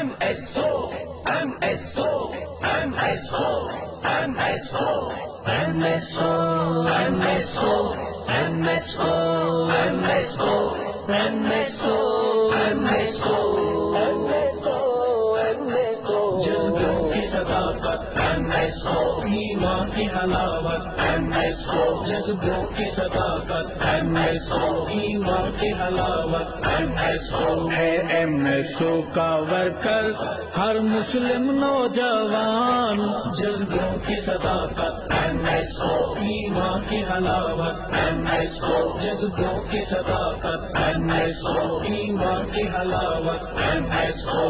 MSO, MSO, MSO, MSO, MSO, MSO, MSO, MSO, MSO, MSO, MSO, جذبوں کی صداقت MSO, ایمان کی حلاوت MSO, جذبوں کی صداقت MSO, ایمان کی حلاوت MSO ہے MSO کا ورکر ہر مسلم نوجوان، جذبوں کی صداقت MSO, ایمان کی حلاوت MSO, جذبوں کی صداقت MSO, ایمان کی حلاوت MSO,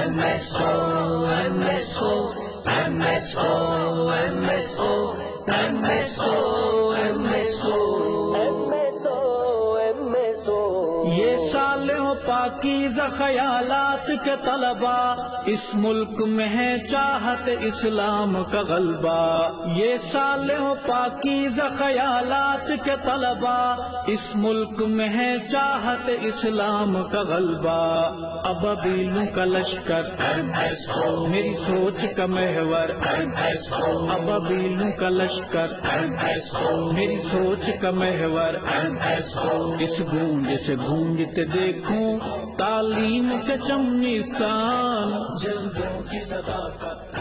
MSO, MSO, MSO, MSO, MSO, MSO. یہ صالح و پاکیزہ خیالات کے طلبا، اس ملک میں ہے چاہت اسلام کا غلبہ. یہ صالح و پاکیزہ خیالات کے طلبا، اس ملک میں ہے چاہت اسلام کا غلبہ. ابابیلوں کا لشکر MSO, میری سوچ کا محور، MSO, ابابیلوں کا لشکر MSO, میری سوچ کا محور. MSO, اس گونج سے گونجتے دیکھوں تعلیم کے چمنستان. جذبوں کی صداقت